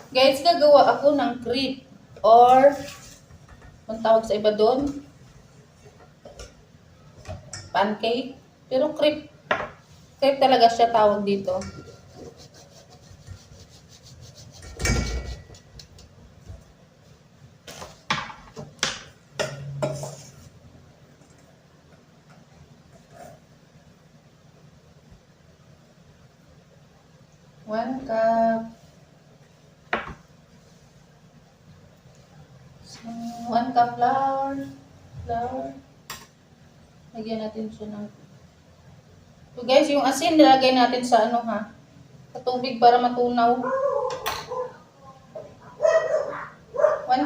Guys, gagawa ako ng crepe or ang tawag sa iba doon, pancake. Pero crepe, crepe talaga siya tawag dito. One cup. So, 1 cup flour. Lagyan natin siya ng... So guys, yung asin nilagay natin sa ano ha? Sa tubig para matunaw. 1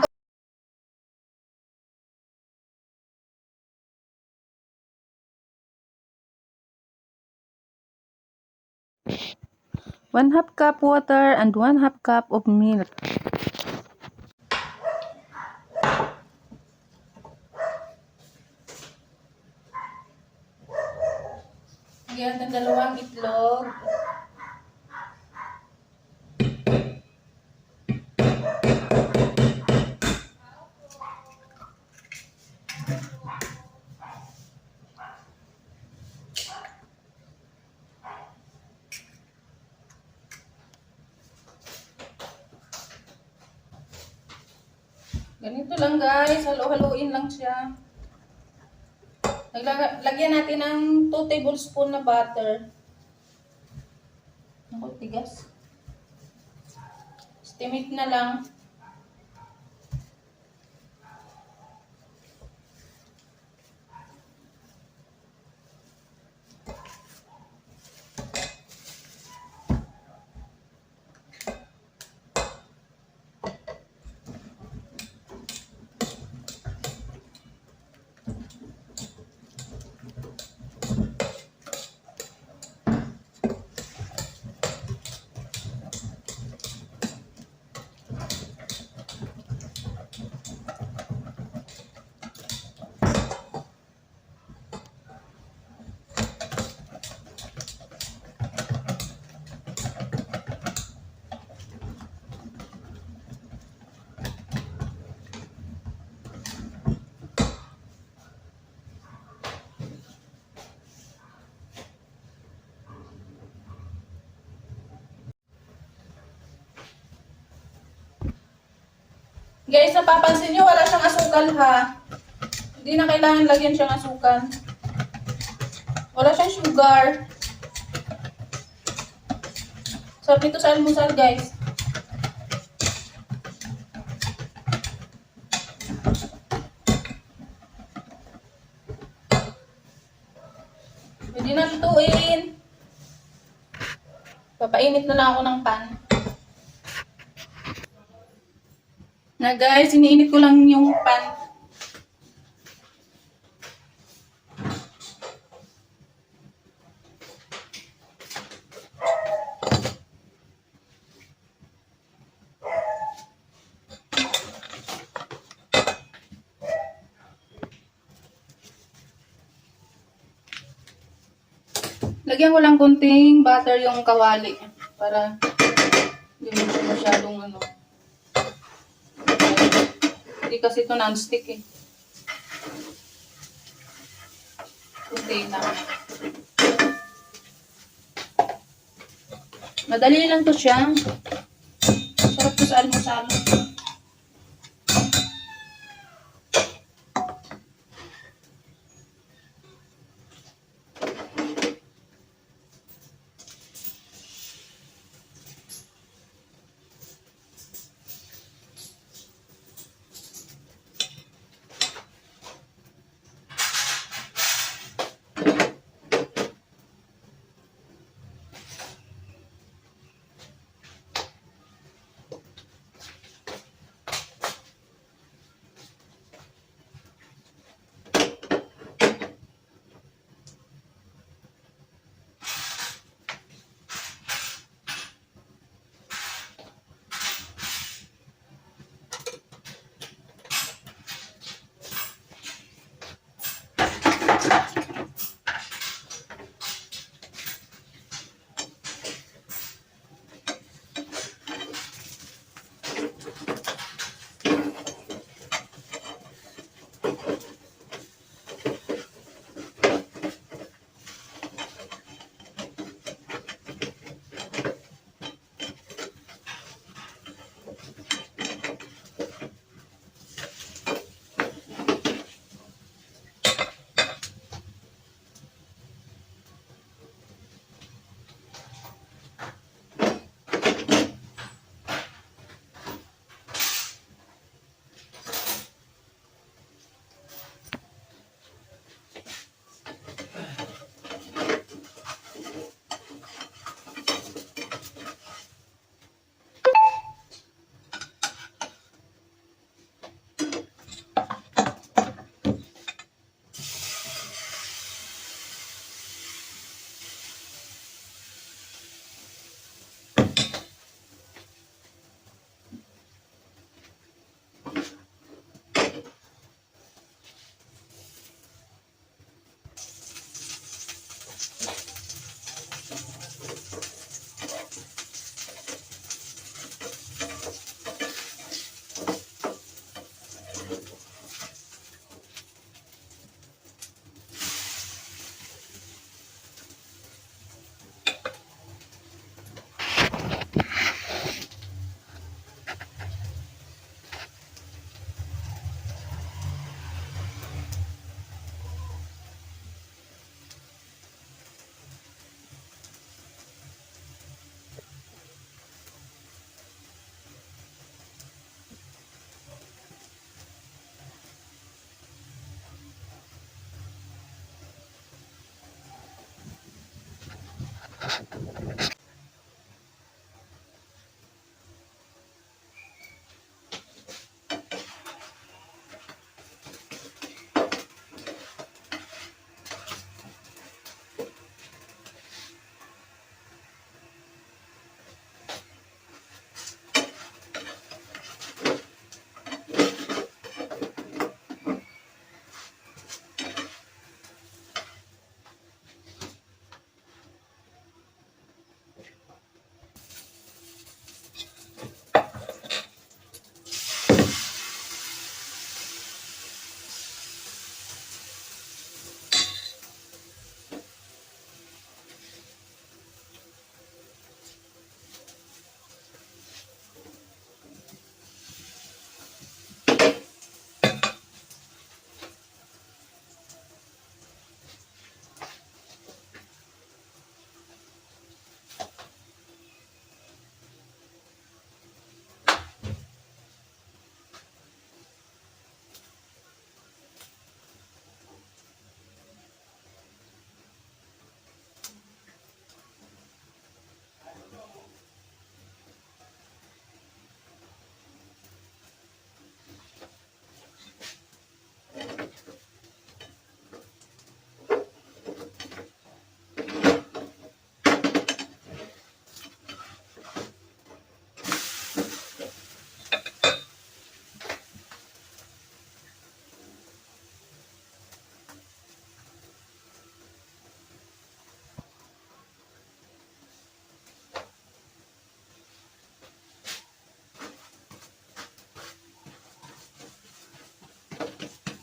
cup. 1/2 cup water and 1/2 cup of milk. Lagyan natin 2 itlog. Ganito lang guys, halo-haluin lang siya. Lagyan natin ng 2 tablespoon na butter. Naku, tigas. Estimate na lang. Guys, napapansin nyo, wala siyang asukal ha. Hindi na kailangan lagyan siyang asukal. Wala siyang sugar. Sarap nito sa almusal, guys. Pwede na lutuin. Papainit na lang ako ng pan. Na guys, iniinit ko lang yung pan. Lagyan ko lang konting butter yung kawali para hindi mo siya masyadong ano. Hindi kasi ito non-stick eh. Kunti na. Madali lang to siya. Sarap to sa almusal.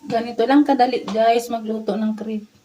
Ganito lang kadali guys magluto ng crepe.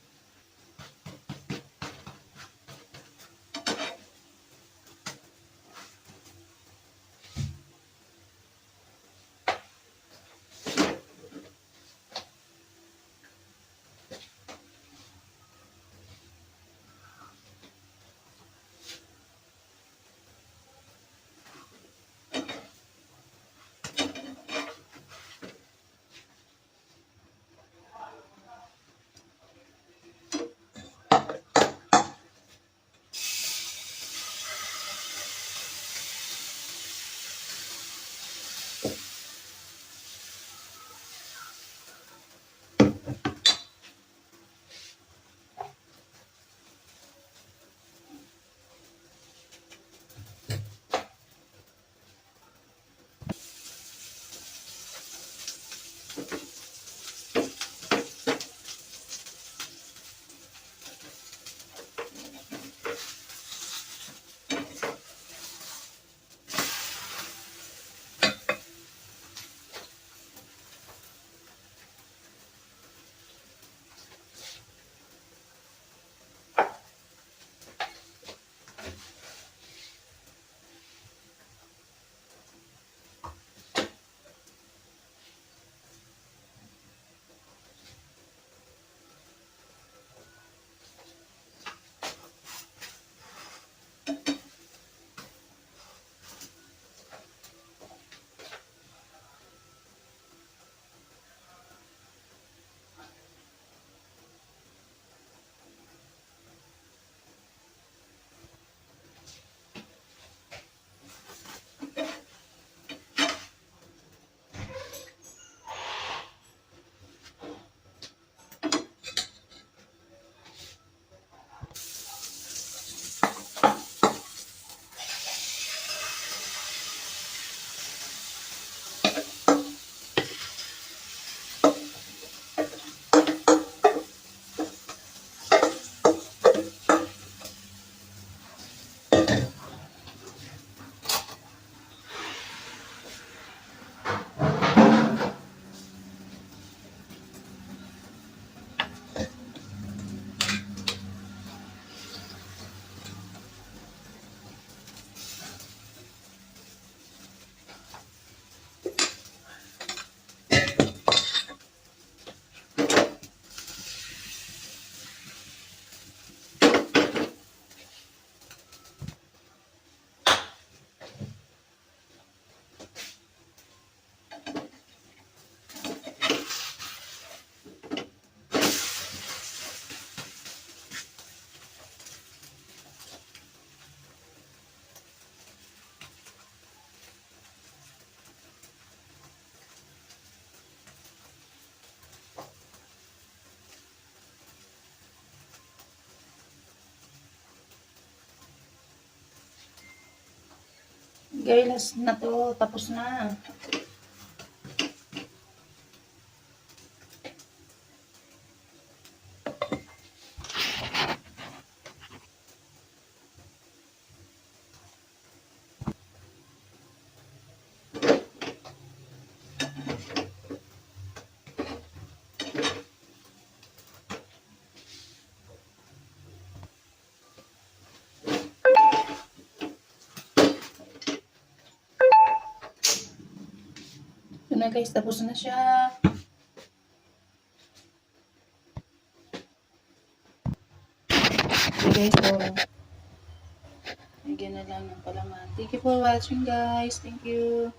Guys, last na to. Tapos na. Ito na guys, tapos na siya. Okay guys, so, lagyan na lang ng palaman. Thank you for watching guys. Thank you.